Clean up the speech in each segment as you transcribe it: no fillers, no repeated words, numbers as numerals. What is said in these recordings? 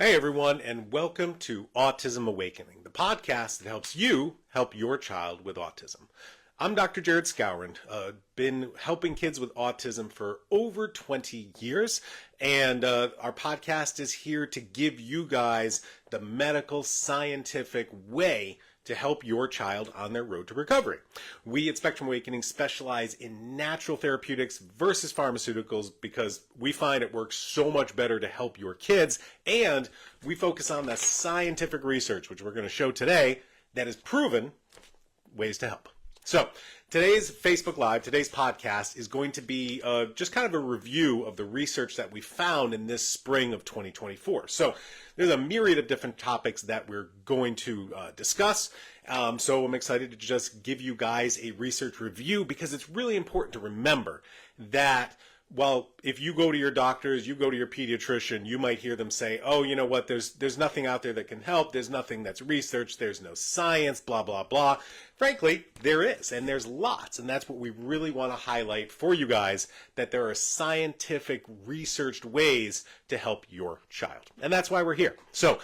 Hey everyone, and welcome to Autism Awakening, the podcast that helps you help your child with autism. I'm Dr. Jared Skowron, been helping kids with autism for over 20 years, and our podcast is here to give you guys the medical, scientific way to help your child on their road to recovery. We at Spectrum Awakening specialize in natural therapeutics versus pharmaceuticals because we find it works so much better to help your kids, and we focus on the scientific research, which we're going to show today, that is proven ways to help. So today's Facebook Live, today's podcast is going to be just kind of a review of the research that we found in this spring of 2024. So there's a myriad of different topics that we're going to discuss. So I'm excited to just give you guys a research review because it's really important to remember that well, if you go to your doctors, you go to your pediatrician, you might hear them say, oh, you know what, there's nothing out there that can help, there's nothing that's researched, there's no science, blah, blah, blah. Frankly, there is, and there's lots, and that's what we really want to highlight for you guys, that there are scientific, researched ways to help your child. And that's why we're here. So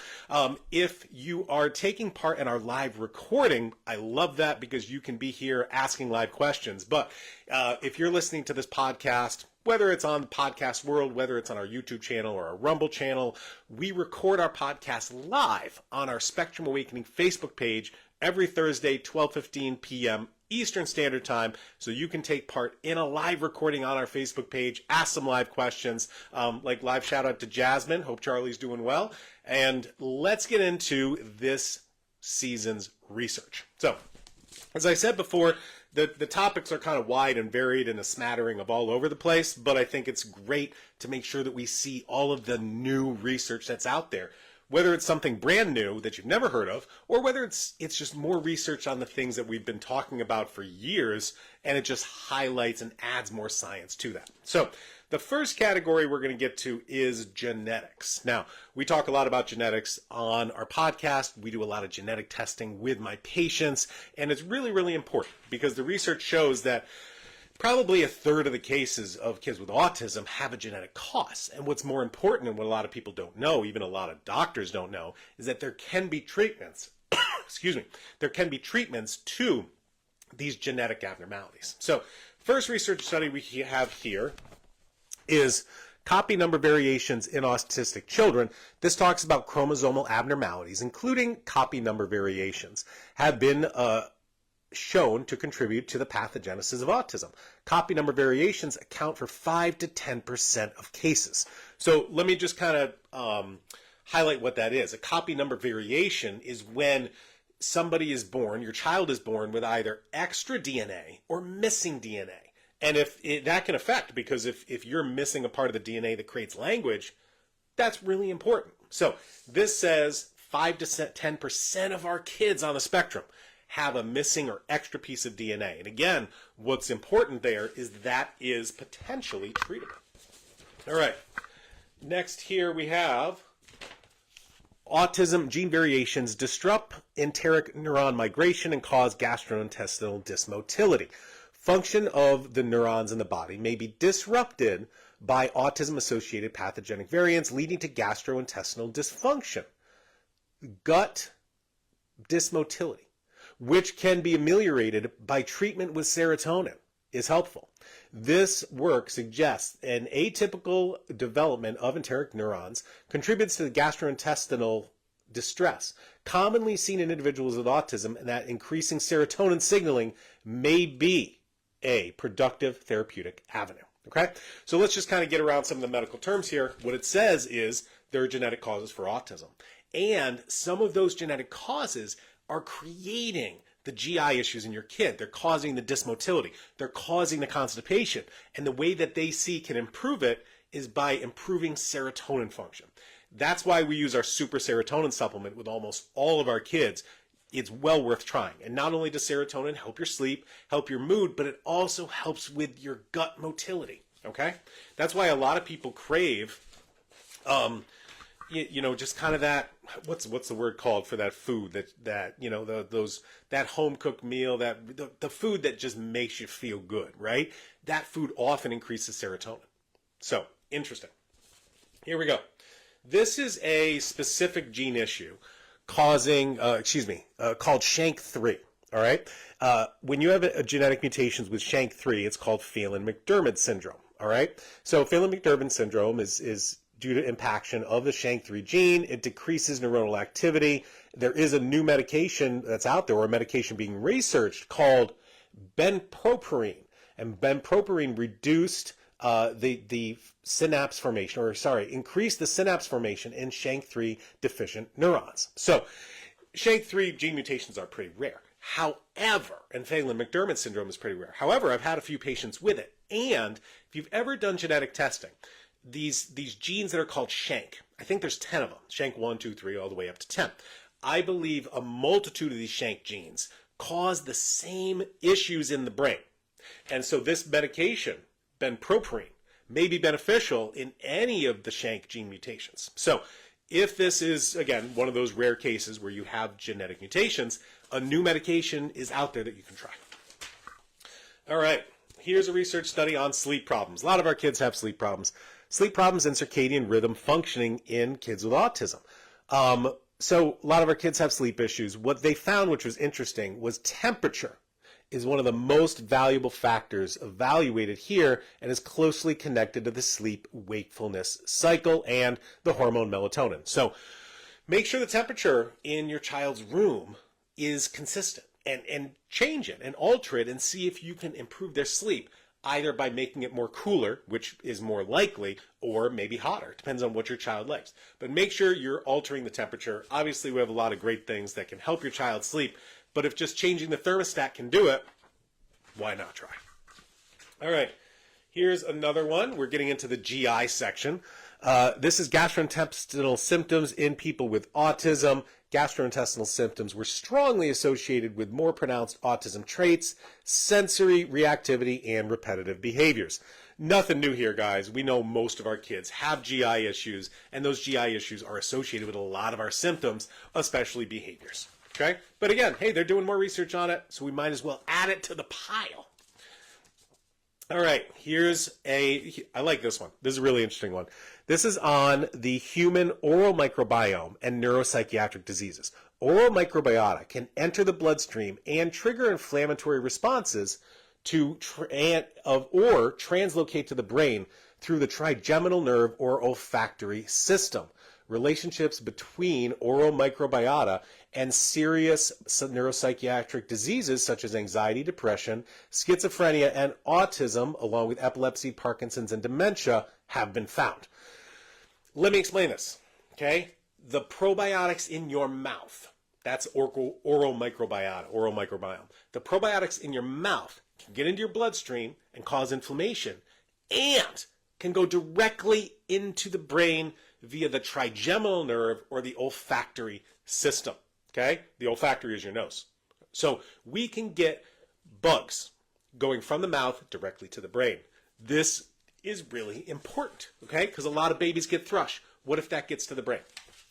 if you are taking part in our live recording, I love that because you can be here asking live questions. But if you're listening to this podcast, whether it's on Podcast World, whether it's on our YouTube channel or our Rumble channel, we record our podcast live on our Spectrum Awakening Facebook page every Thursday, 12:15 p.m. Eastern Standard Time, so you can take part in a live recording on our Facebook page, ask some live questions, like live shout out to Jasmine, hope Charlie's doing well, and let's get into this season's research. So, as I said before, the topics are kind of wide and varied and a smattering of all over the place, but I think it's great to make sure that we see all of the new research that's out there, whether it's something brand new that you've never heard of, or whether it's just more research on the things that we've been talking about for years, and it just highlights and adds more science to that. So the first category we're going to get to is genetics. Now, we talk a lot about genetics on our podcast. We do a lot of genetic testing with my patients, and it's really, really important because the research shows that probably a third of the cases of kids with autism have a genetic cause. And what's more important, and what a lot of people don't know, even a lot of doctors don't know, is that there can be treatments, there can be treatments to these genetic abnormalities. So first research study we have here is copy number variations in autistic children. This talks about chromosomal abnormalities, including copy number variations, have been shown to contribute to the pathogenesis of autism. Copy number variations account for 5 to 10% of cases. So let me just kind of highlight what that is. A copy number variation is when somebody is born, your child is born with either extra DNA or missing DNA. And that can affect, because if you're missing a part of the DNA that creates language, that's really important. So this says 5 to 10% of our kids on the spectrum have a missing or extra piece of DNA. And again, what's important there is that is potentially treatable. All right. Next here we have autism gene variations disrupt enteric neuron migration and cause gastrointestinal dysmotility. Function of the neurons in the body may be disrupted by autism-associated pathogenic variants leading to gastrointestinal dysfunction, gut dysmotility, which can be ameliorated by treatment with serotonin, is helpful. This work suggests an atypical development of enteric neurons contributes to the gastrointestinal distress, commonly seen in individuals with autism, and that increasing serotonin signaling may be a productive therapeutic avenue. Okay? So let's just kind of get around some of the medical terms here. What it says is there are genetic causes for autism. And some of those genetic causes are creating the GI issues in your kid. They're causing the dysmotility. They're causing the constipation. And the way that they see can improve it is by improving serotonin function. That's why we use our super serotonin supplement with almost all of our kids. It's well worth trying. And not only does serotonin help your sleep, help your mood, but it also helps with your gut motility. Okay? That's why a lot of people crave just kind of that, what's the word called for that food that that home cooked meal, that the food that just makes you feel good, right? That food often increases serotonin. So, interesting. Here we go. This is a specific gene issue causing, called SHANK3. All right. When you have a genetic mutations with SHANK3, it's called Phelan-McDermid syndrome. All right. So Phelan-McDermid syndrome is due to impaction of the SHANK3 gene. It decreases neuronal activity. There is a new medication that's out there, or a medication being researched called benproperine. And benproperine reduced the synapse formation, increased the synapse formation in SHANK3 deficient neurons. So SHANK3 gene mutations are pretty rare. However, and Phelan-McDermid syndrome is pretty rare. However, I've had a few patients with it. And if you've ever done genetic testing, these genes that are called SHANK, I think there's 10 of them, SHANK 1, 2, 3, all the way up to 10. I believe a multitude of these SHANK genes cause the same issues in the brain. And so this medication, benproperine, may be beneficial in any of the SHANK gene mutations. So if this is, again, one of those rare cases where you have genetic mutations, a new medication is out there that you can try. All right, here's a research study on sleep problems. A lot of our kids have sleep problems. Sleep problems and circadian rhythm functioning in kids with autism. So a lot of our kids have sleep issues. What they found, which was interesting, was temperature is one of the most valuable factors evaluated here and is closely connected to the sleep-wakefulness cycle and the hormone melatonin. So make sure the temperature in your child's room is consistent and change it and alter it and see if you can improve their sleep, either by making it more cooler, which is more likely, or maybe hotter. Depends on what your child likes. But make sure you're altering the temperature. Obviously, we have a lot of great things that can help your child sleep, but if just changing the thermostat can do it, why not try? All right, here's another one. We're getting into the GI section. This is gastrointestinal symptoms in people with autism. Gastrointestinal symptoms were strongly associated with more pronounced autism traits, sensory reactivity, and repetitive behaviors. Nothing new here, guys. We know most of our kids have GI issues, and those GI issues are associated with a lot of our symptoms, especially behaviors. Okay? But again, hey, they're doing more research on it, so we might as well add it to the pile. All right, I like this one. This is a really interesting one. This is on the human oral microbiome and neuropsychiatric diseases. Oral microbiota can enter the bloodstream and trigger inflammatory responses or translocate to the brain through the trigeminal nerve or olfactory system. Relationships between oral microbiota and serious neuropsychiatric diseases such as anxiety, depression, schizophrenia, and autism, along with epilepsy, Parkinson's, and dementia, have been found. Let me explain this, okay? The probiotics in your mouth, that's oral microbiome. The probiotics in your mouth can get into your bloodstream and cause inflammation and can go directly into the brain via the trigeminal nerve or the olfactory system, okay? The olfactory is your nose. So we can get bugs going from the mouth directly to the brain. This is really important, okay? Because a lot of babies get thrush. What if that gets to the brain?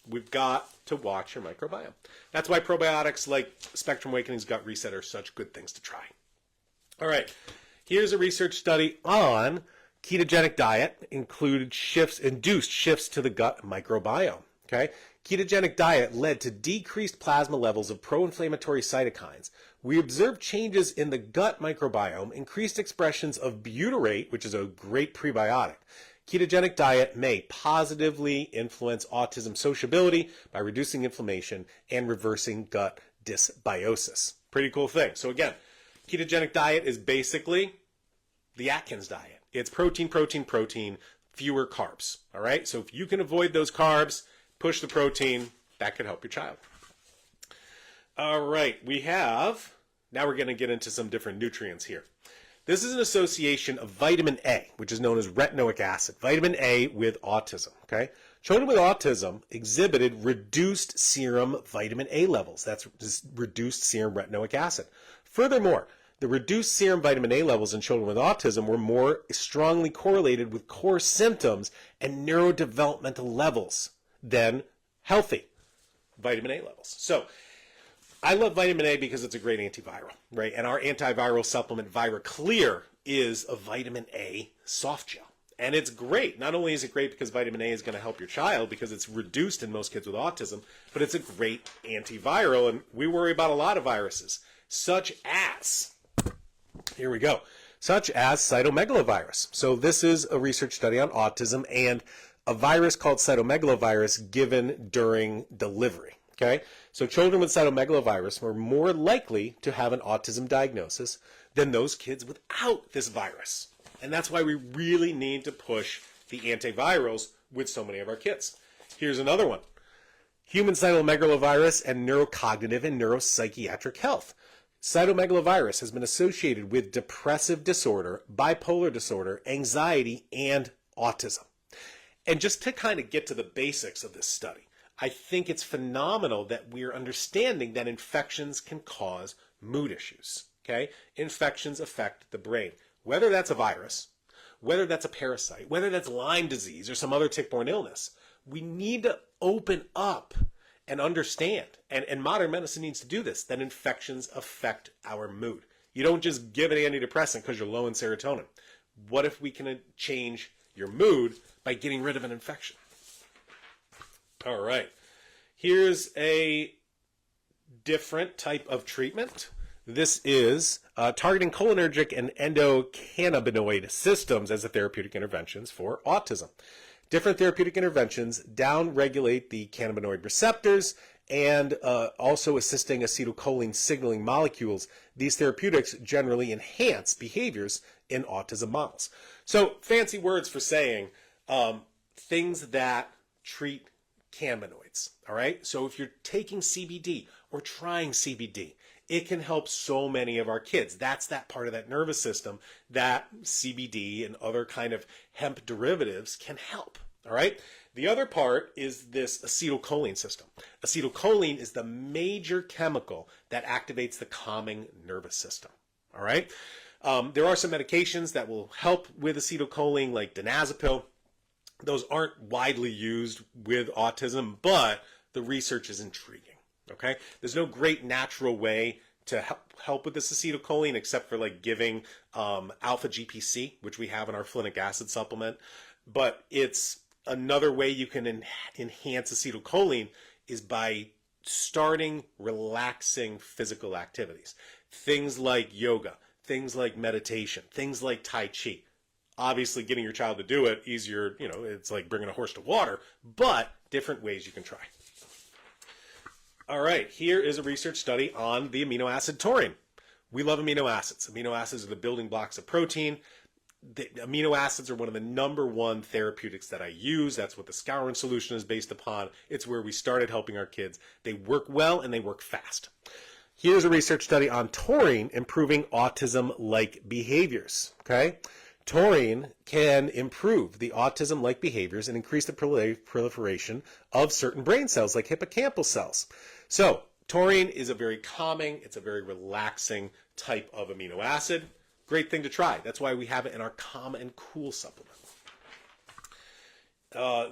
We've got to watch your microbiome. That's why probiotics like Spectrum Awakening's Gut Reset are such good things to try. All right, here's a research study on ketogenic diet induced shifts to the gut microbiome. Okay? Ketogenic diet led to decreased plasma levels of pro-inflammatory cytokines. We observed changes in the gut microbiome, increased expressions of butyrate, which is a great prebiotic. Ketogenic diet may positively influence autism sociability by reducing inflammation and reversing gut dysbiosis. Pretty cool thing. So again, ketogenic diet is basically the Atkins diet. It's protein, protein, protein, fewer carbs. All right? So if you can avoid those carbs, push the protein, that could help your child. All right, now we're going to get into some different nutrients here. This is an association of vitamin A, which is known as retinoic acid, vitamin A with autism, okay? Children with autism exhibited reduced serum vitamin A levels. That's reduced serum retinoic acid. Furthermore, the reduced serum vitamin A levels in children with autism were more strongly correlated with core symptoms and neurodevelopmental levels than healthy vitamin A levels. So I love vitamin A because it's a great antiviral, right? And our antiviral supplement, ViraClear, is a vitamin A soft gel. And it's great. Not only is it great because vitamin A is going to help your child because it's reduced in most kids with autism, but it's a great antiviral. And we worry about a lot of viruses, such as, here we go, such as cytomegalovirus. So this is a research study on autism and a virus called cytomegalovirus given during delivery. Okay, so children with cytomegalovirus were more likely to have an autism diagnosis than those kids without this virus. And that's why we really need to push the antivirals with so many of our kids. Here's another one. Human cytomegalovirus and neurocognitive and neuropsychiatric health. Cytomegalovirus has been associated with depressive disorder, bipolar disorder, anxiety, and autism. And just to kind of get to the basics of this study, I think it's phenomenal that we're understanding that infections can cause mood issues. Okay? Infections affect the brain. Whether that's a virus, whether that's a parasite, whether that's Lyme disease or some other tick-borne illness, we need to open up and understand, and modern medicine needs to do this, that infections affect our mood. You don't just give an antidepressant because you're low in serotonin. What if we can change your mood by getting rid of an infection? All right, here's a different type of treatment. This is targeting cholinergic and endocannabinoid systems as a therapeutic interventions for autism. Different therapeutic interventions downregulate the cannabinoid receptors and also assisting acetylcholine signaling molecules. These therapeutics generally enhance behaviors in autism models. So fancy words for saying things that treat cannabinoids, all right? So if you're taking CBD or trying CBD, it can help so many of our kids. That's that part of that nervous system that CBD and other kind of hemp derivatives can help, all right? The other part is this acetylcholine system. Acetylcholine is the major chemical that activates the calming nervous system, all right? There are some medications that will help with acetylcholine, like diazepam. Those aren't widely used with autism, but the research is intriguing. Okay, there's no great natural way to help with this acetylcholine except for like giving alpha GPC, which we have in our folinic acid supplement. But it's another way you can enhance acetylcholine is by starting relaxing physical activities. Things like yoga, things like meditation, things like Tai Chi. Obviously, getting your child to do it easier, you know, it's like bringing a horse to water, but different ways you can try. All right, here is a research study on the amino acid taurine. We love amino acids. Amino acids are the building blocks of protein. The amino acids are one of the #1 therapeutics that I use. That's what the Skowron solution is based upon. It's where we started helping our kids. They work well and they work fast. Here's a research study on taurine improving autism-like behaviors, okay? Taurine can improve the autism-like behaviors and increase the proliferation of certain brain cells like hippocampal cells. So taurine is a very calming, it's a very relaxing type of amino acid. Great thing to try. That's why we have it in our Calm and Cool supplement.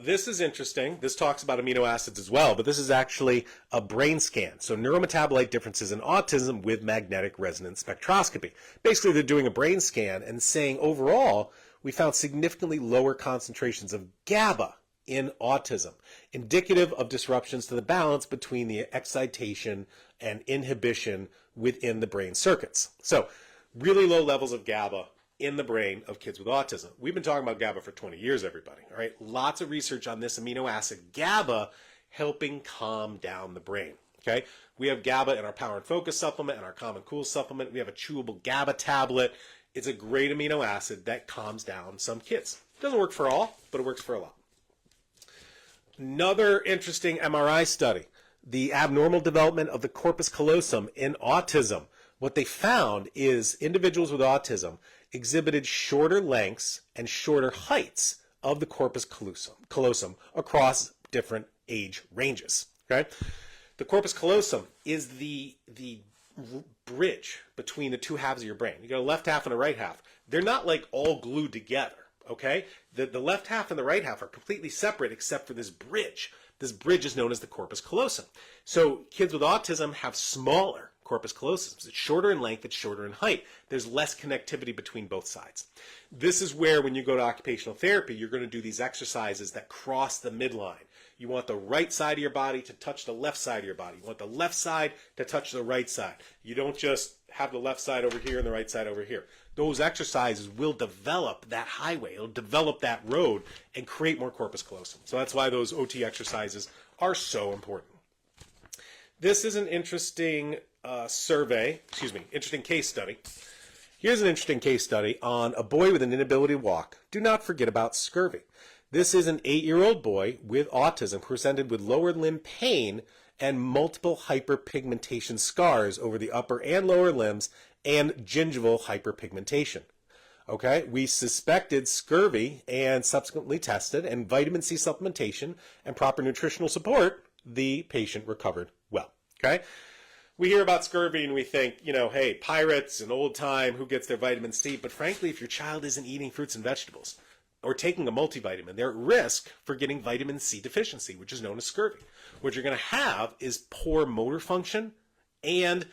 This is interesting. This talks about amino acids as well, but this is actually a brain scan. So neurometabolite differences in autism with magnetic resonance spectroscopy. Basically, they're doing a brain scan and saying overall, we found significantly lower concentrations of GABA in autism, indicative of disruptions to the balance between the excitation and inhibition within the brain circuits. So really low levels of GABA in the brain of kids with autism. We've been talking about GABA for 20 years, everybody. All right, lots of research on this amino acid GABA helping calm down the brain. Okay, we have GABA in our Power and Focus supplement and our Calm and Cool supplement. We have a chewable GABA tablet. It's a great amino acid that calms down some kids. It doesn't work for all, but it works for a lot. Another interesting MRI study, the abnormal development of the corpus callosum in autism. What they found is individuals with autism exhibited shorter lengths and shorter heights of the corpus callosum across different age ranges. Okay, the corpus callosum is the bridge between the two halves of your brain. You got a left half and a right half. They're not like all glued together. Okay, the left half and the right half are completely separate except for this bridge. This bridge is known as the corpus callosum. So kids with autism have smaller corpus callosum. It's shorter in length, it's shorter in height. There's less connectivity between both sides. This is where, when you go to occupational therapy, you're going to do these exercises that cross the midline. You want the right side of your body to touch the left side of your body. You want the left side to touch the right side. You don't just have the left side over here and the right side over here. Those exercises will develop that highway. It'll develop that road and create more corpus callosum. So that's why those OT exercises are so important. This is an interesting interesting case study. Here's an interesting case study on a boy with an inability to walk. Do not forget about scurvy. This is an 8-year-old boy with autism presented with lower limb pain and multiple hyperpigmentation scars over the upper and lower limbs and gingival hyperpigmentation. Okay, we suspected scurvy and subsequently tested, and vitamin C supplementation and proper nutritional support, the patient recovered well. Okay, we hear about scurvy and we think, hey, pirates and old time, who gets their vitamin C? But frankly, if your child isn't eating fruits and vegetables or taking a multivitamin, they're at risk for getting vitamin C deficiency, which is known as scurvy. What you're going to have is poor motor function and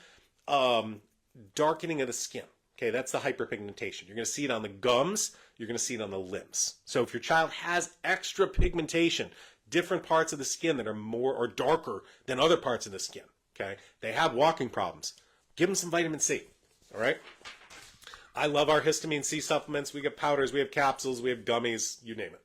darkening of the skin. Okay, that's the hyperpigmentation. You're going to see it on the gums. You're going to see it on the limbs. So if your child has extra pigmentation, different parts of the skin that are more or darker than other parts of the skin, okay, they have walking problems, give them some vitamin C, all right? I love our histamine C supplements. We get powders, we have capsules, we have gummies, you name it.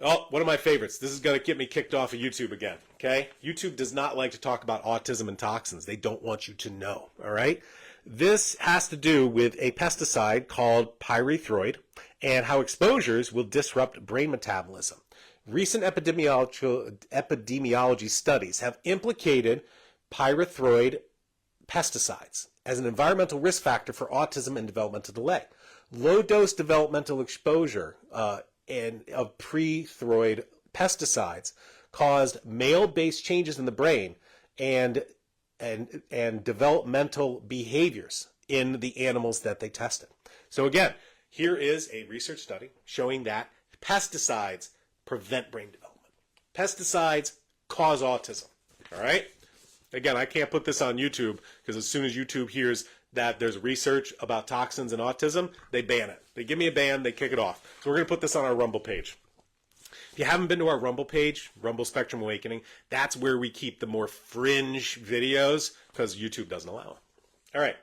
Oh, one of my favorites. This is going to get me kicked off of YouTube again, okay? YouTube does not like to talk about autism and toxins. They don't want you to know, all right? This has to do with a pesticide called pyrethroid and how exposures will disrupt brain metabolism. Recent epidemiology studies have implicated pyrethroid pesticides as an environmental risk factor for autism and developmental delay. Low-dose developmental exposure of pyrethroid pesticides caused male-based changes in the brain and developmental behaviors in the animals that they tested. So again, here is a research study showing that pesticides prevent brain development. Pesticides cause autism, all right? Again, I can't put this on YouTube because as soon as YouTube hears that there's research about toxins and autism, they ban it. They give me a ban, they kick it off. So we're going to put this on our Rumble page. If you haven't been to our Rumble page, Rumble Spectrum Awakening, that's where we keep the more fringe videos because YouTube doesn't allow them. All right,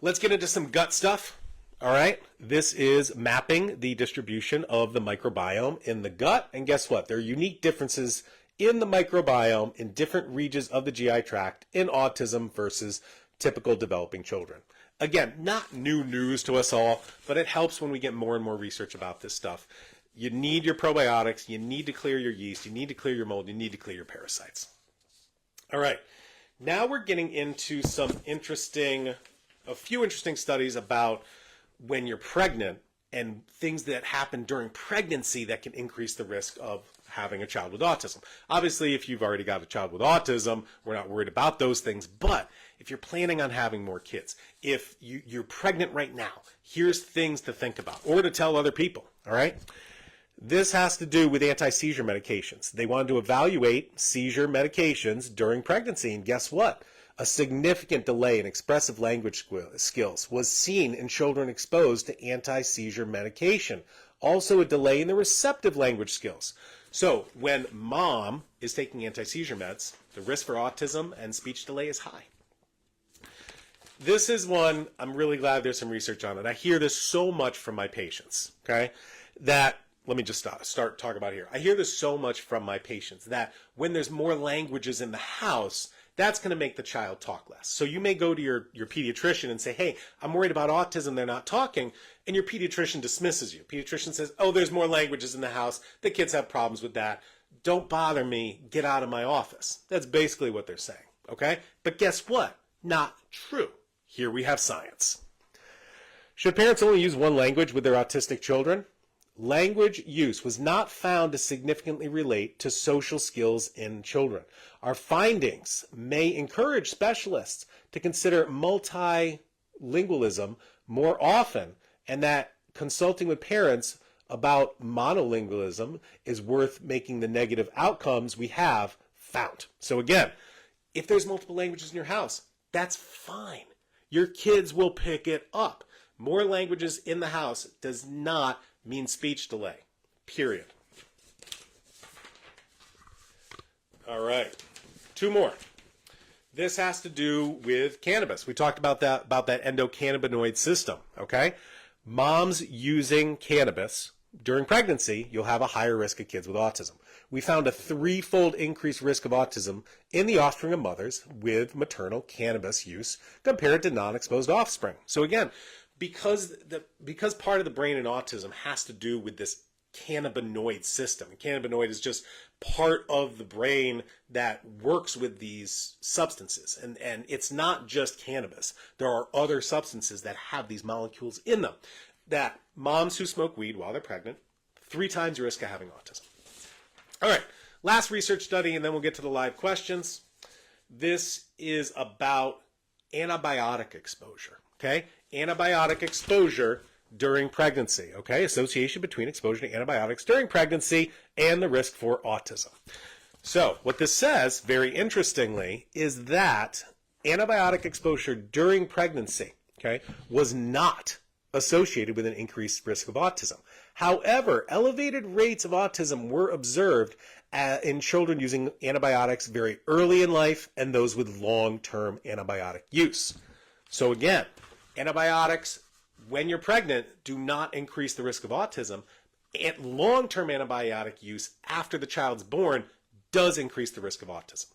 let's get into some gut stuff. All right, this is mapping the distribution of the microbiome in the gut. And guess what? There are unique differences in the microbiome in different regions of the GI tract in autism versus typical developing children. Again, not new news to us all, but it helps when we get more and more research about this stuff. You need your probiotics, you need to clear your yeast, you need to clear your mold, you need to clear your parasites. All right, now we're getting into a few interesting studies about when you're pregnant and things that happen during pregnancy that can increase the risk of having a child with autism. Obviously, if you've already got a child with autism, we're not worried about those things, but if you're planning on having more kids, if you're pregnant right now, here's things to think about or to tell other people, all right? This has to do with anti-seizure medications. They wanted to evaluate seizure medications during pregnancy, and guess what? A significant delay in expressive language skills was seen in children exposed to anti-seizure medication. Also a delay in the receptive language skills. So when mom is taking anti-seizure meds, the risk for autism and speech delay is high. This is one, I'm really glad there's some research on it. I hear this so much from my patients, okay, that let me just start talking about it here. I hear this so much from my patients that when there's more languages in the house, that's going to make the child talk less. So you may go to your pediatrician and say, hey, I'm worried about autism, they're not talking, and your pediatrician dismisses you. Pediatrician says, oh, there's more languages in the house, the kids have problems with that, don't bother me, get out of my office. That's basically what they're saying, okay? But guess what? Not true. Here we have science. Should parents only use one language with their autistic children? Language use was not found to significantly relate to social skills in children. Our findings may encourage specialists to consider multilingualism more often, and that consulting with parents about monolingualism is worth making the negative outcomes we have found. So again, If there's multiple languages in your house, that's fine. Your kids will pick it up. More languages in the house does not mean speech delay, period. All right, 2 more. This has to do with cannabis. We talked about that endocannabinoid system, okay? Moms using cannabis during pregnancy, you'll have a higher risk of kids with autism. We found a 3-fold increased risk of autism in the offspring of mothers with maternal cannabis use compared to non-exposed offspring. So again, because part of the brain in autism has to do with this cannabinoid system. Cannabinoid is just part of the brain that works with these substances. And it's not just cannabis. There are other substances that have these molecules in them. That moms who smoke weed while they're pregnant, 3 times the risk of having autism. All right, last research study, and then we'll get to the live questions. This is about antibiotic exposure, okay? Antibiotic exposure during pregnancy, okay? Association between exposure to antibiotics during pregnancy and the risk for autism. So what this says, very interestingly, is that antibiotic exposure during pregnancy, okay, was not associated with an increased risk of autism. However, elevated rates of autism were observed in children using antibiotics very early in life and those with long-term antibiotic use. So again, antibiotics when you're pregnant do not increase the risk of autism. And long-term antibiotic use after the child's born does increase the risk of autism.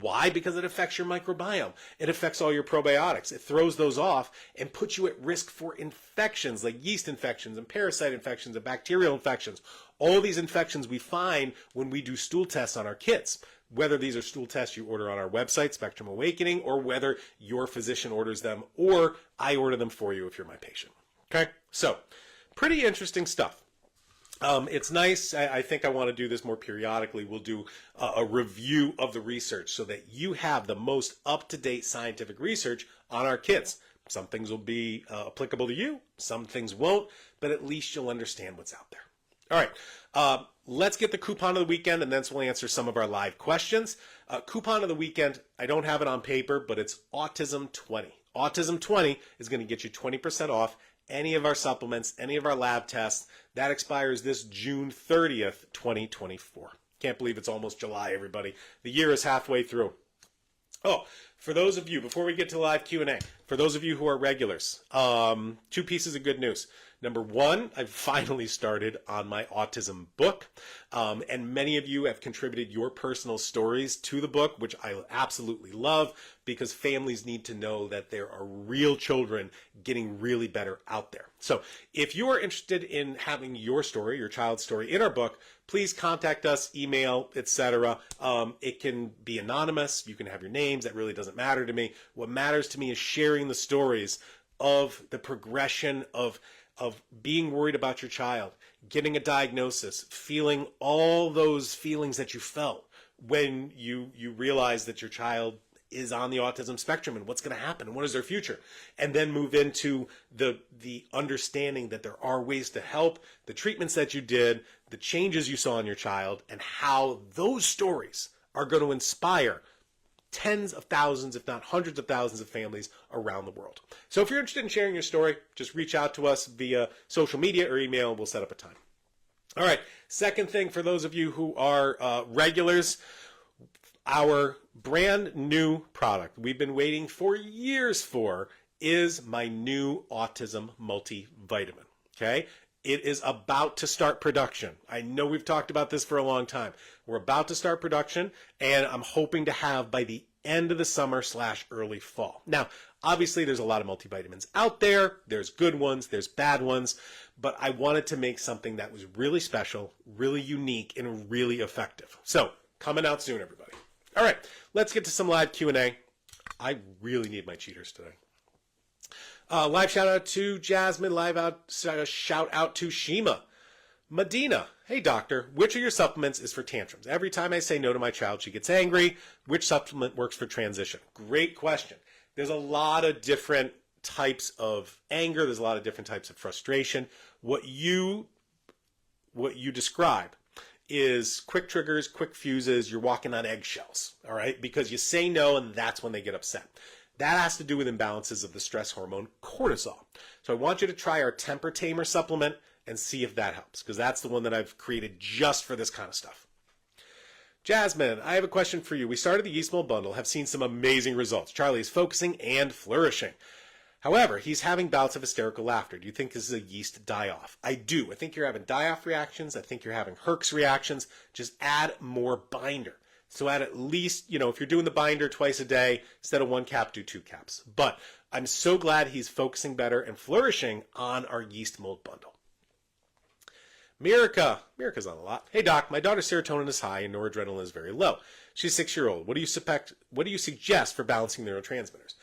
Why? Because it affects your microbiome. It affects all your probiotics. It throws those off and puts you at risk for infections like yeast infections and parasite infections and bacterial infections. All these infections we find when we do stool tests on our kids. Whether these are stool tests you order on our website, Spectrum Awakening, or whether your physician orders them or I order them for you if you're my patient. Okay? So, pretty interesting stuff. It's nice. I think I want to do this more periodically. We'll do a review of the research so that you have the most up-to-date scientific research on our kids. Some things will be applicable to you. Some things won't, but at least you'll understand what's out there. All right. Let's get the coupon of the weekend, and then we'll answer some of our live questions. Coupon of the weekend, I don't have it on paper, but it's Autism 20. Autism 20 is going to get you 20% off any of our supplements, any of our lab tests. That expires this June 30th, 2024. Can't believe it's almost July, everybody. The year is halfway through. Oh, for those of you, before we get to live Q&A, for those of you who are regulars, 2 pieces of good news. Number 1, I've finally started on my autism book, and many of you have contributed your personal stories to the book, which I absolutely love because families need to know that there are real children getting really better out there. So if you are interested in having your story, your child's story in our book, please contact us, email, etc. It can be anonymous. You can have your names. That really doesn't matter to me. What matters to me is sharing the stories of the progression of being worried about your child, getting a diagnosis, feeling all those feelings that you felt when you realize that your child is on the autism spectrum and what's going to happen and what is their future, and then move into the understanding that there are ways to help, the treatments that you did, the changes you saw in your child, and how those stories are going to inspire tens of thousands, if not hundreds of thousands of families around the world. So if you're interested in sharing your story, just reach out to us via social media or email and we'll set up a time. All right, second thing for those of you who are regulars, our brand new product we've been waiting for years for is my new Autism multivitamin, okay? It is about to start production. I know we've talked about this for a long time. We're about to start production, and I'm hoping to have by the end of the summer / early fall. Now, obviously, there's a lot of multivitamins out there. There's good ones, there's bad ones, but I wanted to make something that was really special, really unique, and really effective. So, coming out soon, everybody. All right, let's get to some live Q&A. I really need my cheaters today. Live shout out to Jasmine, shout out to Shima. Medina, hey doctor, which of your supplements is for tantrums? Every time I say no to my child, she gets angry. Which supplement works for transition? Great question. There's a lot of different types of anger. There's a lot of different types of frustration. What you describe is quick triggers, quick fuses. You're walking on eggshells, all right? Because you say no, and that's when they get upset. That has to do with imbalances of the stress hormone cortisol. So I want you to try our Temper Tamer supplement and see if that helps, because that's the one that I've created just for this kind of stuff. Jasmine, I have a question for you. We started the yeast mold bundle, have seen some amazing results. Charlie is focusing and flourishing. However, he's having bouts of hysterical laughter. Do you think this is a yeast die-off? I do. I think you're having die-off reactions. I think you're having Herx reactions. Just add more binder. So at least, if you're doing the binder twice a day, instead of 1 cap, do 2 caps. But I'm so glad he's focusing better and flourishing on our yeast mold bundle. Mira's on a lot. Hey doc, my daughter's serotonin is high and noradrenaline is very low. She's 6-year-old. What do you suggest for balancing neurotransmitters?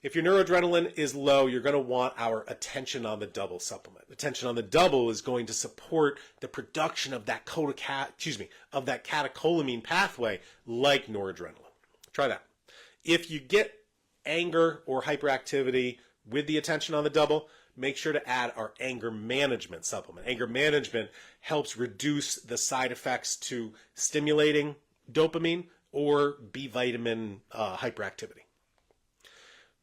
If your noradrenaline is low, you're going to want our Attention on the Double supplement. Attention on the Double is going to support the production of that catecholamine pathway like noradrenaline. Try that. If you get anger or hyperactivity with the Attention on the Double, make sure to add our anger management supplement. Anger management helps reduce the side effects to stimulating dopamine or B vitamin hyperactivity.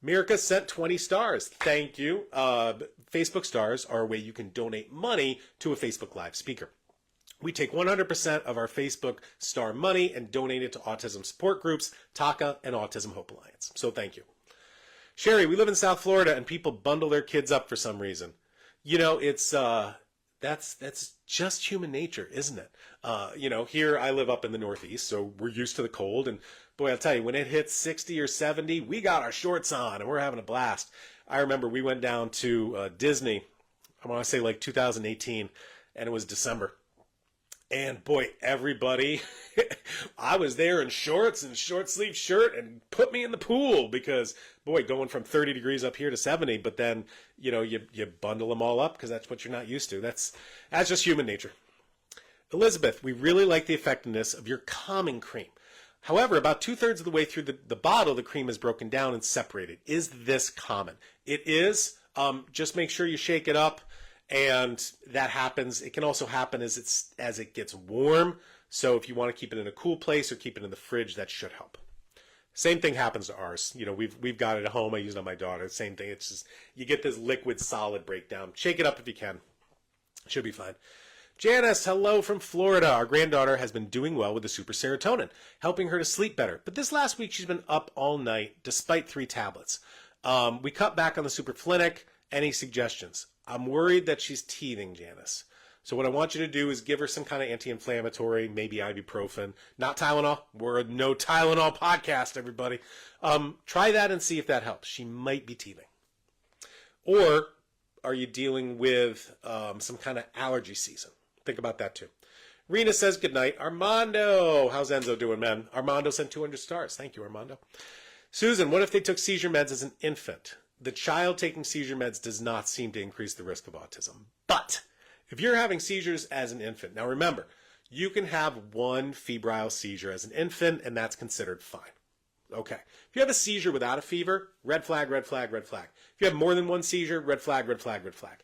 Mirka sent 20 stars. Thank you. Facebook stars are a way you can donate money to a Facebook Live speaker. We take 100% of our Facebook star money and donate it to autism support groups, TACA, and Autism Hope Alliance. So thank you. Sherry, we live in South Florida and people bundle their kids up for some reason. It's that's just human nature, isn't it? Here I live up in the Northeast, so we're used to the cold. And boy, I'll tell you, when it hits 60 or 70, we got our shorts on and we're having a blast. I remember we went down to Disney, I want to say like 2018, and it was December. And boy, everybody, I was there in shorts and short sleeve shirt and put me in the pool because, boy, going from 30 degrees up here to 70, but then, you bundle them all up because that's what you're not used to. That's just human nature. Elizabeth, we really like the effectiveness of your calming cream. However, about 2/3 of the way through the bottle, the cream is broken down and separated. Is this common? It is. Just make sure you shake it up. And that happens. It can also happen as it gets warm. So if you want to keep it in a cool place or keep it in the fridge, that should help. Same thing happens to ours. We've got it at home. I use it on my daughter. Same thing. It's just you get this liquid solid breakdown. Shake it up if you can. Should be fine. Janice, hello from Florida. Our granddaughter has been doing well with the super serotonin, helping her to sleep better. But this last week she's been up all night despite 3 tablets. We cut back on the superflinic. Any suggestions? I'm worried that she's teething, Janice. So what I want you to do is give her some kind of anti-inflammatory, maybe ibuprofen, not Tylenol. We're a no Tylenol podcast, everybody. Try that and see if that helps. She might be teething. Or are you dealing with some kind of allergy season? Think about that too. Rena says good night. Armando, how's Enzo doing, man? Armando sent 200 stars. Thank you, Armando. Susan, what if they took seizure meds as an infant? The child taking seizure meds does not seem to increase the risk of autism. But if you're having seizures as an infant, now remember, you can have 1 febrile seizure as an infant, and that's considered fine. Okay. If you have a seizure without a fever, red flag, red flag, red flag. If you have more than 1 seizure, red flag, red flag, red flag.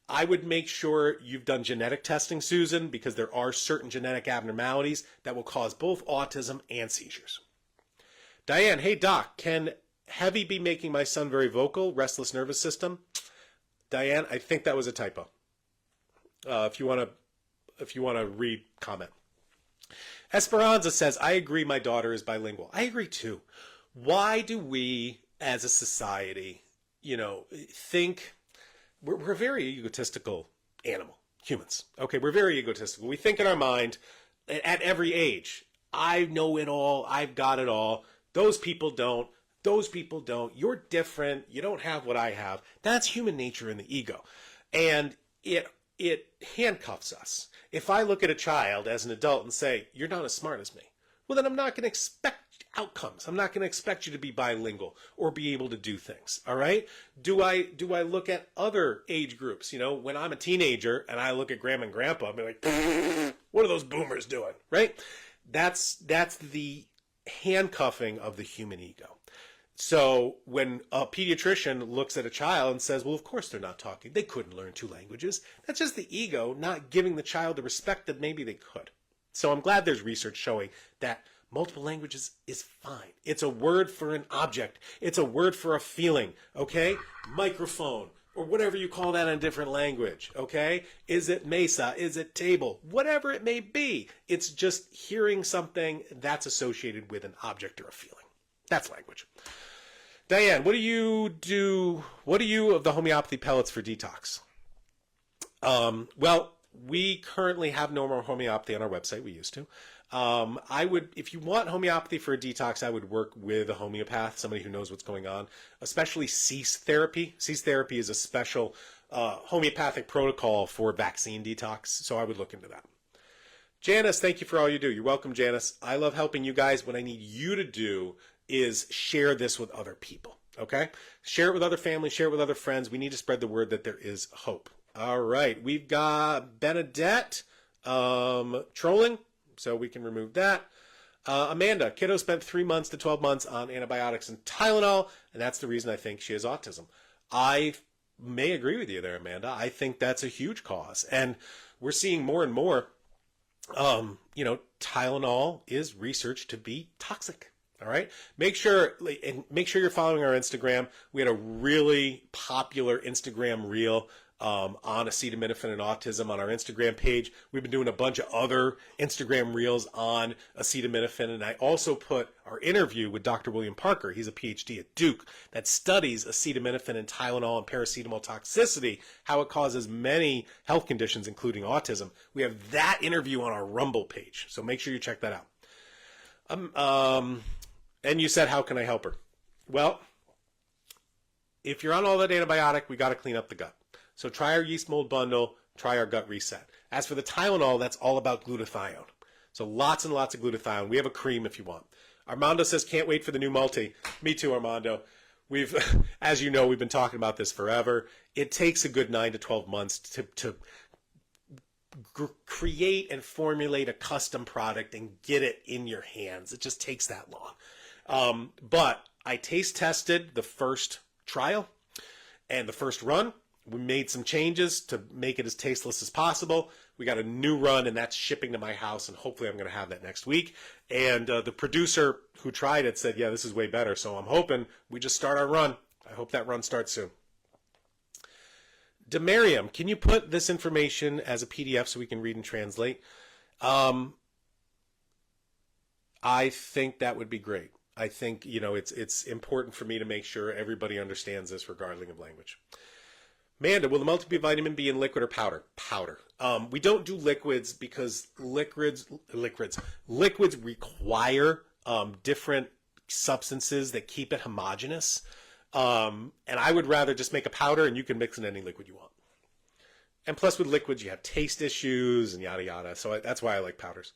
I would make sure you've done genetic testing, Susan, because there are certain genetic abnormalities that will cause both autism and seizures. Diane, hey doc, can heavy be making my son very vocal, restless nervous system? Diane, I think that was a typo. If you want to read, comment. Esperanza says, I agree my daughter is bilingual. I agree too. Why do we as a society, think we're a very egotistical animal, humans. Okay, we're very egotistical. We think in our mind at every age, I know it all, I've got it all. Those people don't. Those people don't. You're different. You don't have what I have. That's human nature in the ego. And it handcuffs us. If I look at a child as an adult and say, you're not as smart as me, well, then I'm not going to expect outcomes. I'm not going to expect you to be bilingual or be able to do things. All right? Do I look at other age groups? When I'm a teenager and I look at grandma and grandpa, I'll be like, what are those boomers doing? Right? That's the handcuffing of the human ego. So when a pediatrician looks at a child and says, well, of course they're not talking. They couldn't learn 2 languages. That's just the ego not giving the child the respect that maybe they could. So I'm glad there's research showing that multiple languages is fine. It's a word for an object. It's a word for a feeling, okay? Microphone, or whatever you call that in a different language, okay? Is it mesa? Is it table? Whatever it may be. It's just hearing something that's associated with an object or a feeling. That's language. Diane, what do you do? What do you of the homeopathy pellets for detox? Well, we currently have no more homeopathy on our website. We used to. I would, if you want homeopathy for a detox, I would work with a homeopath, somebody who knows what's going on, especially cease therapy. Cease therapy is a special homeopathic protocol for vaccine detox, so I would look into that. Janice, thank you for all you do. You're welcome, Janice. I love helping you guys. What I need you to do is share this with other people, okay? Share it with other families, share it with other friends. We need to spread the word that there is hope. All right, we've got Benedette trolling, so we can remove that. Amanda, kiddo spent 3 months to 12 months on antibiotics and Tylenol, and that's the reason I think she has autism. I may agree with you there, Amanda. I think that's a huge cause, and we're seeing more and more, Tylenol is researched to be toxic. All right. Make sure you're following our Instagram. We had a really popular Instagram reel on acetaminophen and autism on our Instagram page. We've been doing a bunch of other Instagram reels on acetaminophen, and I also put our interview with Dr. William Parker. He's a PhD at Duke that studies acetaminophen and Tylenol and paracetamol toxicity, how it causes many health conditions, including autism. We have that interview on our Rumble page, so make sure you check that out. And you said, how can I help her? Well, if you're on all that antibiotic, we got to clean up the gut. So try our yeast mold bundle, try our gut reset. As for the Tylenol, that's all about glutathione. So lots and lots of glutathione. We have a cream if you want. Armando says, can't wait for the new multi. Me too, Armando. As you know, we've been talking about this forever. It takes a good 9 to 12 months to create and formulate a custom product and get it in your hands. It just takes that long. But I taste tested the first trial and the first run. We made some changes to make it as tasteless as possible. We got a new run, and that's shipping to my house, and hopefully I'm going to have that next week. And the producer who tried it said, yeah, this is way better. So I'm hoping we just start our run. I hope that run starts soon. Demariam, can you put this information as a PDF so we can read and translate? I think that would be great. I think, it's important for me to make sure everybody understands this regardless of language. Amanda, will the multivitamin be in liquid or powder? Powder. We don't do liquids because liquids require different substances that keep it homogeneous. And I would rather just make a powder, and you can mix in any liquid you want. And plus with liquids, you have taste issues and yada, yada. So that's why I like powders.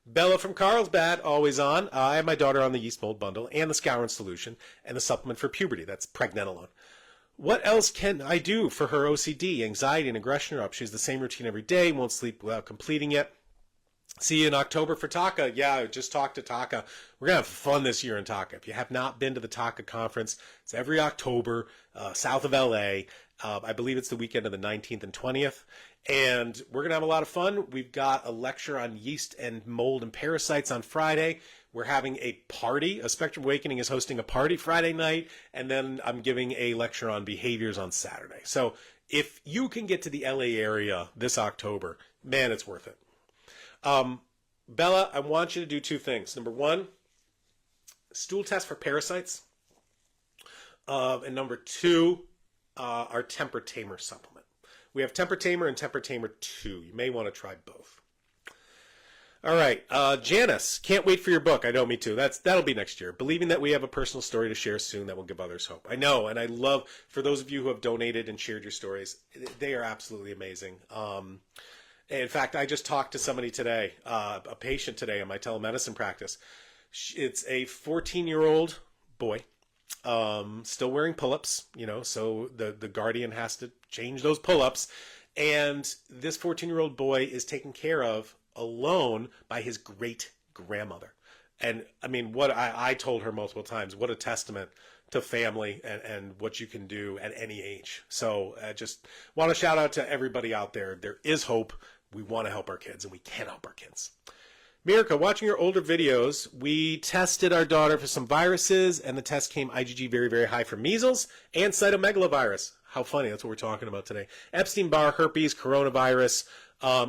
Bella from Carlsbad, always on. I have my daughter on the yeast mold bundle and the Skowron solution and the supplement for puberty. That's pregnenolone. What else can I do for her OCD, anxiety, and aggression are up? She has the same routine every day, won't sleep without completing it. See you in October for Taka. Yeah, I just talked to Taka. We're going to have fun this year in Taka. If you have not been to the Taka conference, it's every October, south of LA. I believe it's the weekend of the 19th and 20th. And we're going to have a lot of fun. We've got a lecture on yeast and mold and parasites on Friday. We're having a party. A Spectrum Awakening is hosting a party Friday night. And then I'm giving a lecture on behaviors on Saturday. So if you can get to the LA area this October, man, it's worth it. Bella, I want you to do two things. Number one, stool test for parasites. And number two, our Temper Tamer supplement. We have Temper Tamer and Temper Tamer 2. You may want to try both. All right, Janice, can't wait for your book. I know, me too. That'll be next year. Believing that we have a personal story to share soon that will give others hope. I know, and I love, for those of you who have donated and shared your stories, they are absolutely amazing. In fact, I just talked to somebody today, a patient today in my telemedicine practice. It's a 14-year-old boy, still wearing pull-ups, so the guardian has to change those pull-ups. And this 14-year-old boy is taken care of alone by his great-grandmother. And I mean, what I told her multiple times, what a testament to family and what you can do at any age. So I just want to shout out to everybody out there. There is hope. We want to help our kids, and we can help our kids. Mirka, watching your older videos, we tested our daughter for some viruses, and the test came IgG very, very high for measles and cytomegalovirus. How funny, that's what we're talking about today. Epstein-Barr, herpes, coronavirus,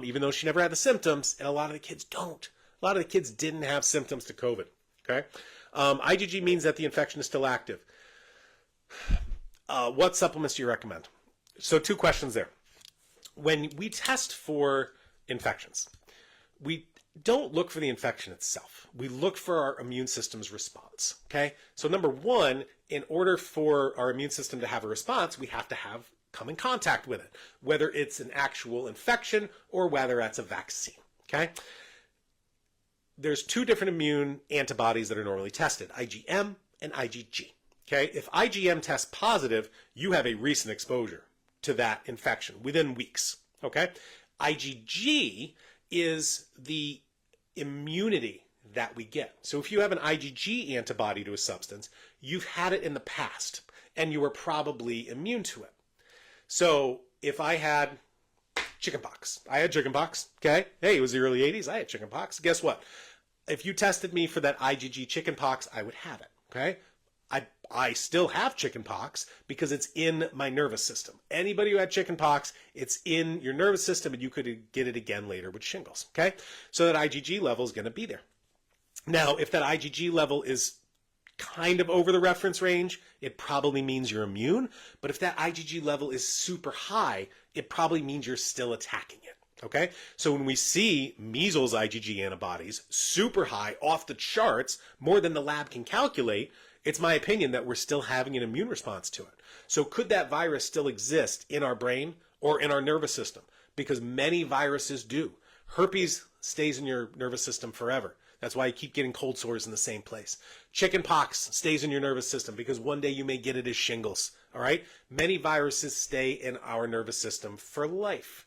even though she never had the symptoms, and a lot of the kids don't. A lot of the kids didn't have symptoms to COVID, okay? IgG means that the infection is still active. What supplements do you recommend? So 2 questions there. When we test for infections, we don't look for the infection itself. We look for our immune system's response, okay? So number 1, in order for our immune system to have a response, we have to come in contact with it, whether it's an actual infection or whether that's a vaccine, okay? There's 2 different immune antibodies that are normally tested, IgM and IgG, okay? If IgM tests positive, you have a recent exposure to that infection within weeks, okay? IgG is the immunity that we get. So if you have an IgG antibody to a substance, you've had it in the past and you were probably immune to it. So if I had chickenpox, okay? Hey, it was the early 80s, I had chickenpox. Guess what? If you tested me for that IgG chickenpox, I would have it, okay? I still have chickenpox because it's in my nervous system. Anybody who had chickenpox, it's in your nervous system and you could get it again later with shingles, okay? So that IgG level is going to be there. Now, if that IgG level is kind of over the reference range, it probably means you're immune. But if that IgG level is super high, it probably means you're still attacking it, okay? So when we see measles IgG antibodies super high, off the charts, more than the lab can calculate, it's my opinion that we're still having an immune response to it. So could that virus still exist in our brain or in our nervous system? Because many viruses do. Herpes stays in your nervous system forever. That's why you keep getting cold sores in the same place. Chickenpox stays in your nervous system because one day you may get it as shingles, all right? Many viruses stay in our nervous system for life.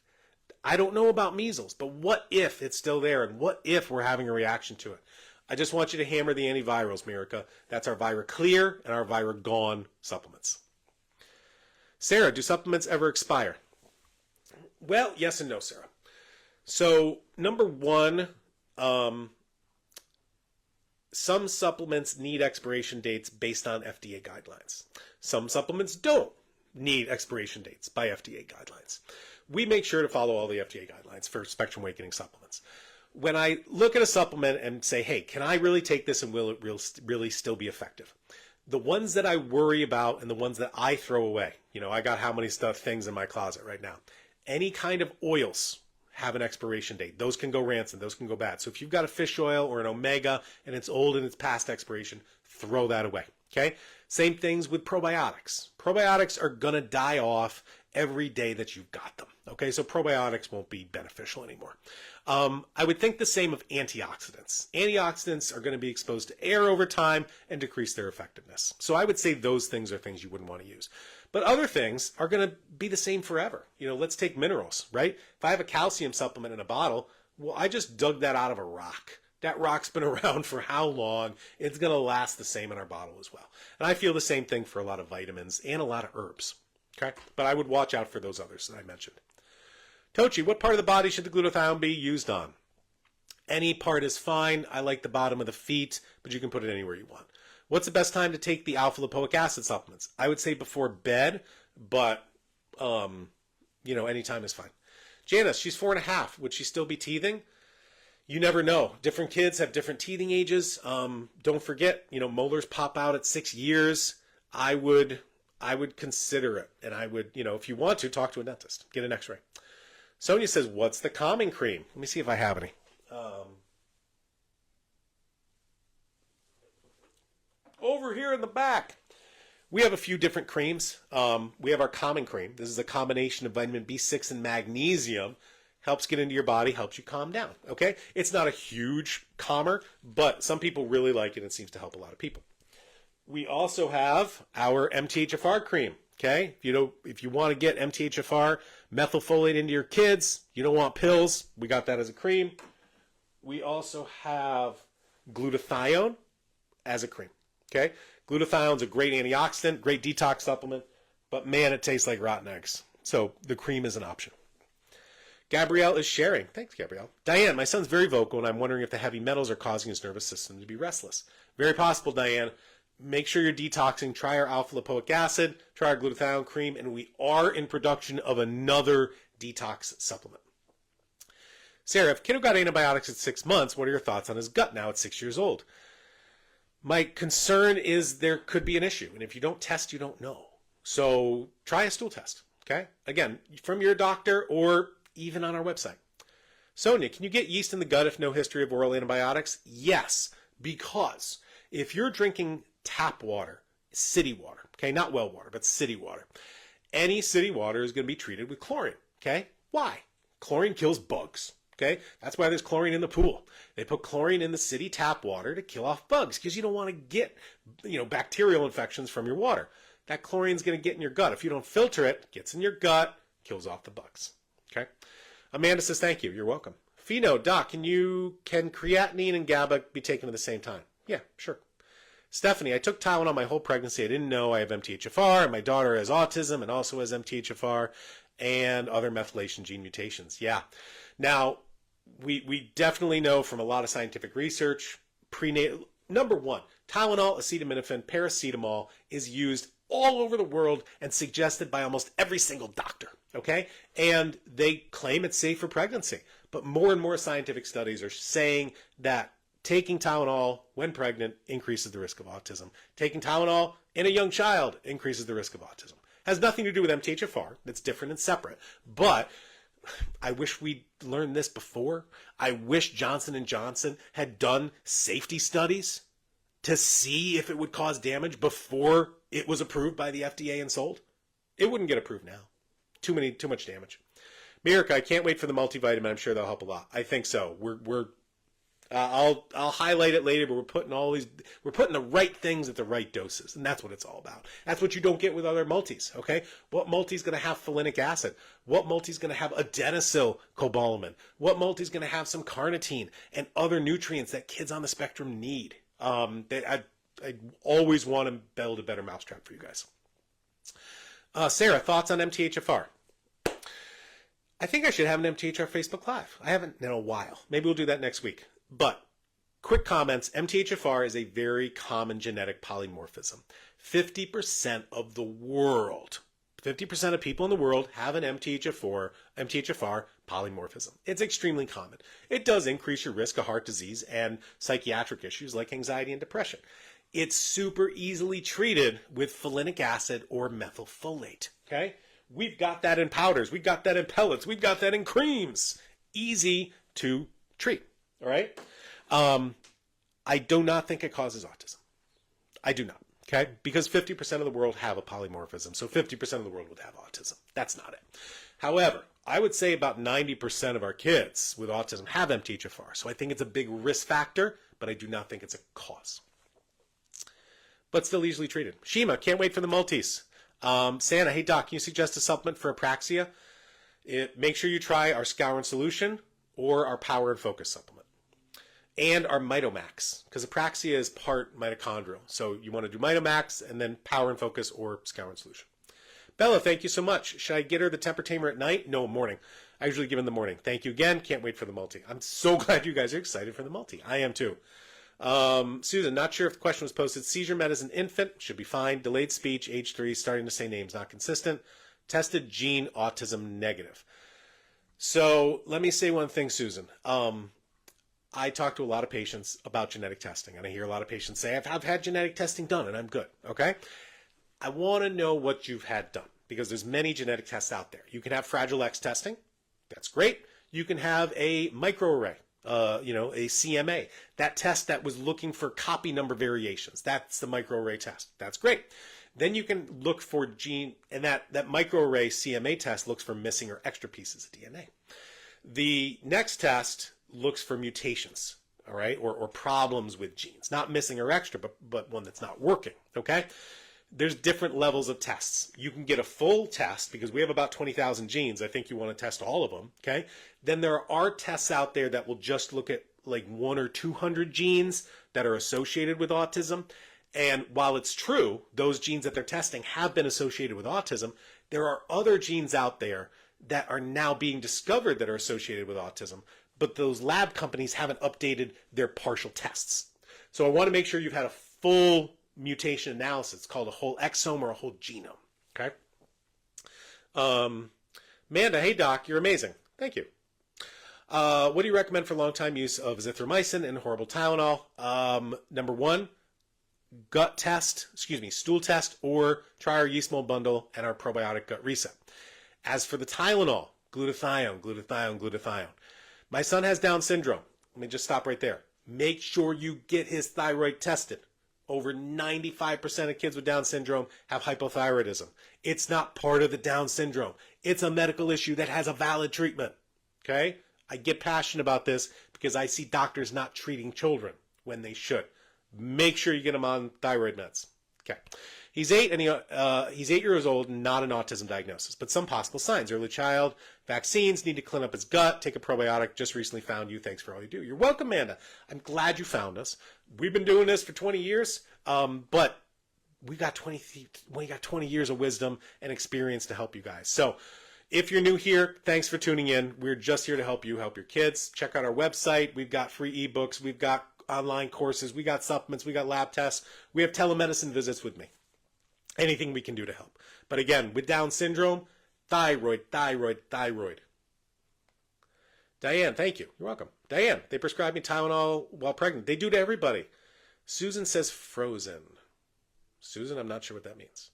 I don't know about measles, but what if it's still there and what if we're having a reaction to it? I just want you to hammer the antivirals, Mirka. That's our ViraClear and our ViraGone supplements. Sarah, do supplements ever expire? Well, yes and no, Sarah. So, number 1, some supplements need expiration dates based on FDA guidelines. Some supplements don't need expiration dates by FDA guidelines. We make sure to follow all the FDA guidelines for spectrum awakening supplements. When I look at a supplement and say, hey, can I really take this and will it really still be effective? The ones that I worry about and the ones that I throw away, I got how many things in my closet right now. Any kind of oils have an expiration date. Those can go rancid, those can go bad. So if you've got a fish oil or an omega and it's old and it's past expiration, throw that away, okay? Same things with probiotics. Probiotics are gonna die off every day that you've got them, okay? So probiotics won't be beneficial anymore. I would think the same of antioxidants. Antioxidants are gonna be exposed to air over time and decrease their effectiveness. So I would say those things are things you wouldn't wanna use. But other things are going to be the same forever. Let's take minerals, right? If I have a calcium supplement in a bottle, well, I just dug that out of a rock. That rock's been around for how long? It's going to last the same in our bottle as well. And I feel the same thing for a lot of vitamins and a lot of herbs, okay? But I would watch out for those others that I mentioned. Tochi, what part of the body should the glutathione be used on? Any part is fine. I like the bottom of the feet, but you can put it anywhere you want. What's the best time to take the alpha-lipoic acid supplements? I would say before bed, but, any time is fine. Janice, she's 4.5. Would she still be teething? You never know. Different kids have different teething ages. Don't forget, molars pop out at 6 years. I would consider it. And I would, if you want to, talk to a dentist. Get an x-ray. Sonia says, what's the calming cream? Let me see if I have any. Over here in the back, we have a few different creams. We have our calming cream. This is a combination of vitamin B6 and magnesium. Helps get into your body, helps you calm down, okay? It's not a huge calmer, but some people really like it and it seems to help a lot of people. We also have our MTHFR cream, okay? If you want to get MTHFR methylfolate into your kids, you don't want pills, we got that as a cream. We also have glutathione as a cream. Okay, glutathione's a great antioxidant, great detox supplement, but man, it tastes like rotten eggs. So the cream is an option. Gabrielle is sharing. Thanks, Gabrielle. Diane, my son's very vocal, and I'm wondering if the heavy metals are causing his nervous system to be restless. Very possible, Diane. Make sure you're detoxing. Try our alpha-lipoic acid. Try our glutathione cream. And we are in production of another detox supplement. Sarah, if kiddo got antibiotics at 6 months, what are your thoughts on his gut now at 6 years old? My concern is there could be an issue. And if you don't test, you don't know. So try a stool test. Okay? Again, from your doctor or even on our website. Sonia, can you get yeast in the gut if no history of oral antibiotics? Yes, because if you're drinking tap water, city water, okay, not well water, but city water, any city water is going to be treated with chlorine, okay? Why? Chlorine kills bugs, okay? That's why there's chlorine in the pool. They put chlorine in the city tap water to kill off bugs because you don't want to get, bacterial infections from your water. That chlorine's going to get in your gut. If you don't filter it, it gets in your gut, kills off the bugs. Okay. Amanda says, thank you. You're welcome. Pheno, Doc, can creatinine and GABA be taken at the same time? Yeah, sure. Stephanie, I took Tylenol my whole pregnancy. I didn't know I have MTHFR, and my daughter has autism and also has MTHFR and other methylation gene mutations. Yeah. Now, we definitely know from a lot of scientific research, number one, Tylenol, acetaminophen, paracetamol is used all over the world and suggested by almost every single doctor, okay? And they claim it's safe for pregnancy. But more and more scientific studies are saying that taking Tylenol when pregnant increases the risk of autism. Taking Tylenol in a young child increases the risk of autism. Has nothing to do with MTHFR. It's different and separate. But I wish we'd learned this before. I wish Johnson & Johnson had done safety studies to see if it would cause damage before it was approved by the FDA and sold. It wouldn't get approved now. Too much damage. Mirka, I can't wait for the multivitamin. I'm sure that'll help a lot. I think so. I'll highlight it later, but we're putting the right things at the right doses, and that's what it's all about. That's what you don't get with other multis, okay? What multi's going to have folinic acid? What multi's going to have adenylyl cobalamin? What multi's going to have some carnitine and other nutrients that kids on the spectrum need? I always want to build a better mousetrap for you guys. Sarah, thoughts on MTHFR? I think I should have an MTHFR Facebook Live. I haven't in a while. Maybe we'll do that next week. But quick comments. MTHFR is a very common genetic polymorphism. 50% of the world, 50% of people in the world have an MTHFR polymorphism. It's extremely common. It does increase your risk of heart disease and psychiatric issues like anxiety and depression. It's super easily treated with folinic acid or methylfolate, okay? We've got that in powders. We've got that in pellets. We've got that in creams. Easy to treat, all right? I do not think it causes autism. I do not, okay? Because 50% of the world have a polymorphism, so 50% of the world would have autism. That's not it. However, I would say about 90% of our kids with autism have MTHFR, so I think it's a big risk factor, but I do not think it's a cause. But still easily treated. Shima, can't wait for the multis. Santa, hey doc, can you suggest a supplement for apraxia? Make sure you try our Skowron solution or our Power and Focus supplement. And our Mitomax, because apraxia is part mitochondrial. So you want to do Mitomax and then Power and Focus or Skowron solution. Bella, thank you so much. Should I get her the temper tamer at night? No, morning. I usually give in the morning. Thank you again. Can't wait for the multi. I'm so glad you guys are excited for the multi. I am too. Susan, not sure if the question was posted. Seizure med as an infant, should be fine. Delayed speech, age 3, starting to say names, not consistent. Tested gene, autism negative. So let me say one thing, Susan. I talk to a lot of patients about genetic testing, and I hear a lot of patients say, I've had genetic testing done, and I'm good, okay? I want to know what you've had done, because there's many genetic tests out there. You can have Fragile X testing. That's great. You can have a microarray. A CMA, that test that was looking for copy number variations. That's the microarray test. That's great. Then you can look for gene, and that microarray CMA test looks for missing or extra pieces of DNA. The next test looks for mutations, all right, or problems with genes, not missing or extra, but one that's not working, okay? There's different levels of tests. You can get a full test because we have about 20,000 genes. I think you want to test all of them, okay? Then there are tests out there that will just look at like 100 or 200 genes that are associated with autism. And while it's true, those genes that they're testing have been associated with autism, there are other genes out there that are now being discovered that are associated with autism, but those lab companies haven't updated their partial tests. So I want to make sure you've had a full mutation analysis. It's called a whole exome or a whole genome. Okay. Amanda, hey doc, you're amazing. Thank you. What do you recommend for long-time use of azithromycin and horrible Tylenol? Number one, stool test, or try our yeast mold bundle and our probiotic gut reset. As for the Tylenol, glutathione. My son has Down syndrome. Let me just stop right there. Make sure you get his thyroid tested. Over 95% of kids with Down syndrome have hypothyroidism. It's not part of the Down syndrome. It's a medical issue that has a valid treatment. Okay? I get passionate about this because I see doctors not treating children when they should. Make sure you get him on thyroid meds. Okay. He's 8 and he's 8 years old, not an autism diagnosis, but some possible signs. Early child, vaccines, need to clean up his gut, take a probiotic. Just recently found you. Thanks for all you do. You're welcome, Amanda. I'm glad you found us. We've been doing this for 20 years, but we got 20 years of wisdom and experience to help you guys. So if you're new here, thanks for tuning in. We're just here to help you help your kids. Check out our website. We've got free ebooks. We've got online courses. We got supplements. We got lab tests. We have telemedicine visits with me. Anything we can do to help. But again, with Down syndrome, thyroid. Diane, thank you. You're welcome. Diane, they prescribed me Tylenol while pregnant. They do to everybody. Susan says frozen. Susan, I'm not sure what that means.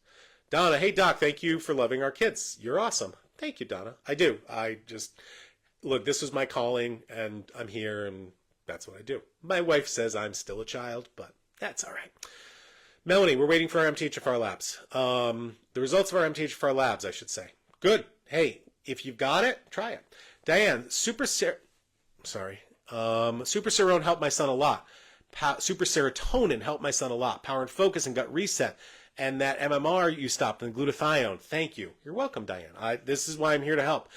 Donna, hey doc, thank you for loving our kids. You're awesome. Thank you, Donna. I do. Look, this was my calling, and I'm here, and that's what I do. My wife says I'm still a child, but that's all right. Melanie, we're waiting for our MTHFR labs. The results of our MTHFR labs, I should say. Good. Hey, if you've got it, try it. Diane, Super Serone helped my son a lot. Super Serotonin helped my son a lot. Power and Focus and Gut Reset. And that MMR you stopped, and glutathione. Thank you. You're welcome, Diane. This is why I'm here to help.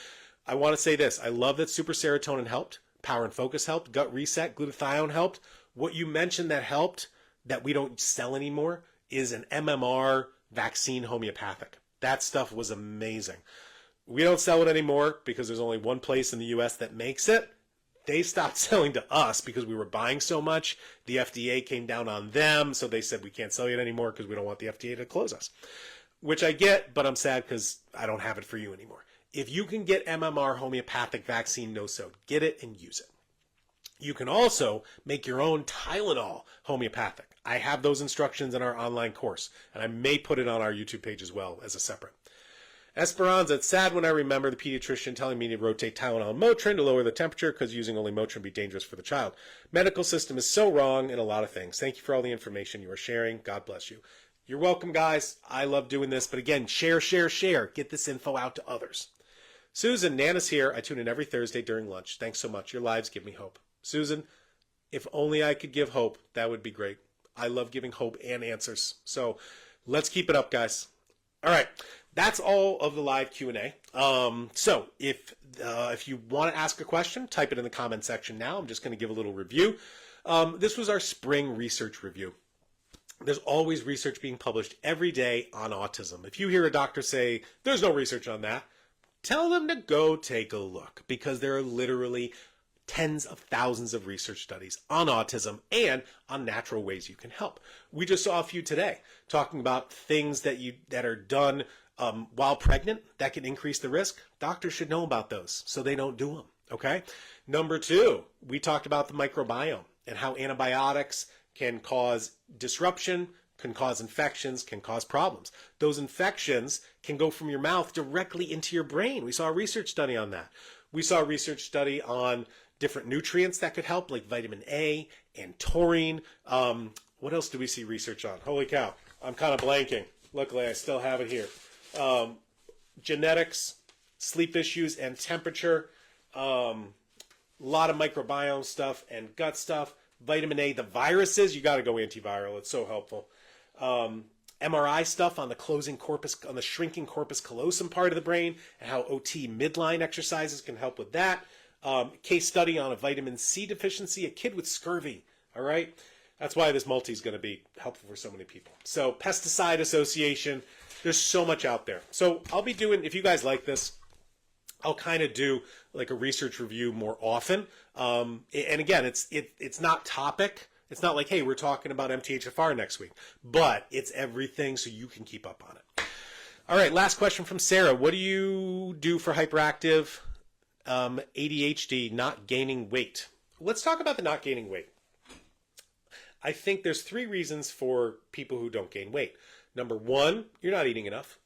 I want to say this. I love that Super Serotonin helped. Power and Focus helped. Gut Reset, glutathione helped. What you mentioned that helped, that we don't sell anymore, is an MMR vaccine homeopathic. That stuff was amazing. We don't sell it anymore because there's only one place in the U.S. that makes it. They stopped selling to us because we were buying so much. The FDA came down on them, so they said we can't sell it anymore because we don't want the FDA to close us. Which I get, but I'm sad because I don't have it for you anymore. If you can get MMR homeopathic vaccine no-sode, get it and use it. You can also make your own Tylenol homeopathic. I have those instructions in our online course, and I may put it on our YouTube page as well as a separate. Esperanza, it's sad when I remember the pediatrician telling me to rotate Tylenol and Motrin to lower the temperature because using only Motrin would be dangerous for the child. Medical system is so wrong in a lot of things. Thank you for all the information you are sharing. God bless you. You're welcome, guys. I love doing this. But again, share. Get this info out to others. Susan, Nana's here. I tune in every Thursday during lunch. Thanks so much. Your lives give me hope. Susan, if only I could give hope, that would be great. I love giving hope and answers. So let's keep it up, guys. All right. That's all of the live Q&A. So if you want to ask a question, type it in the comment section now. I'm just going to give a little review. This was our spring research review. There's always research being published every day on autism. If you hear a doctor say, there's no research on that, tell them to go take a look because there are literally tens of thousands of research studies on autism and on natural ways you can help. We just saw a few today talking about things that are done while pregnant that can increase the risk. Doctors should know about those so they don't do them, okay? Number 2, we talked about the microbiome and how antibiotics can cause disruption, can cause infections, can cause problems. Those infections can go from your mouth directly into your brain. We saw a research study on that. We saw a research study on different nutrients that could help, like vitamin A and taurine. What else do we see research on? Holy cow, I'm kind of blanking. Luckily, I still have it here. Genetics, sleep issues, and temperature. A lot of microbiome stuff and gut stuff. Vitamin A, the viruses, you got to go antiviral. It's so helpful. MRI stuff on the shrinking corpus callosum part of the brain and how OT midline exercises can help with that. Case study on a vitamin C deficiency, a kid with scurvy. All right. That's why this multi is going to be helpful for so many people. So pesticide association, there's so much out there. So I'll be doing, if you guys like this, I'll kind of do like a research review more often. And again, it's not topic. It's not like, hey, we're talking about MTHFR next week, but it's everything so you can keep up on it. All right, last question from Sarah. What do you do for hyperactive ADHD not gaining weight? Let's talk about the not gaining weight. I think there's 3 reasons for people who don't gain weight. Number 1, you're not eating enough.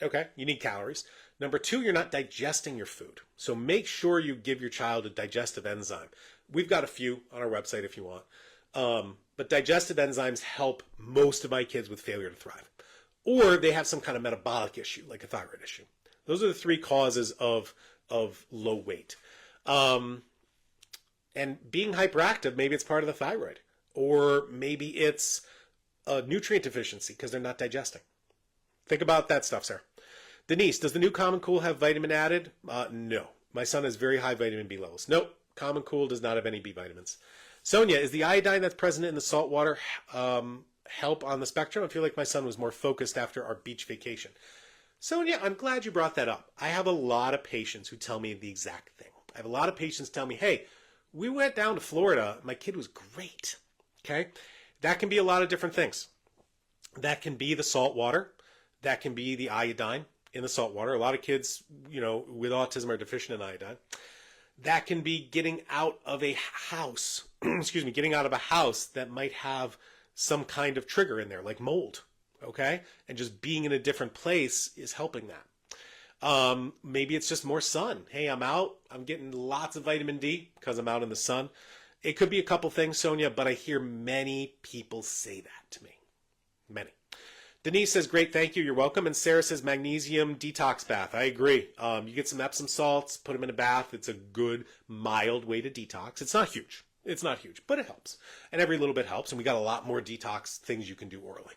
Okay, you need calories. Number 2, you're not digesting your food. So make sure you give your child a digestive enzyme. We've got a few on our website if you want. But digestive enzymes help most of my kids with failure to thrive. Or they have some kind of metabolic issue, like a thyroid issue. Those are the 3 causes of low weight. And being hyperactive, maybe it's part of the thyroid. Or maybe it's a nutrient deficiency because they're not digesting. Think about that stuff, Sarah. Denise, does the new Common Cool have vitamin added? No. My son has very high vitamin B levels. Nope. Common Cool does not have any B vitamins. Sonia, is the iodine that's present in the salt water help on the spectrum? I feel like my son was more focused after our beach vacation. Sonia, I'm glad you brought that up. I have a lot of patients who tell me the exact thing. I have a lot of patients tell me, hey, we went down to Florida. My kid was great. Okay? That can be a lot of different things. That can be the salt water. That can be the iodine in the salt water. A lot of kids, with autism are deficient in iodine. That can be getting out of a house, getting out of a house that might have some kind of trigger in there, like mold, okay? And just being in a different place is helping that. Maybe it's just more sun. Hey, I'm out. I'm getting lots of vitamin D because I'm out in the sun. It could be a couple things, Sonia, but I hear many people say that to me. Many. Denise says, great, thank you, you're welcome. And Sarah says, magnesium detox bath. I agree. You get some Epsom salts, put them in a bath. It's a good, mild way to detox. It's not huge. It's not huge, but it helps. And every little bit helps. And we got a lot more detox things you can do orally.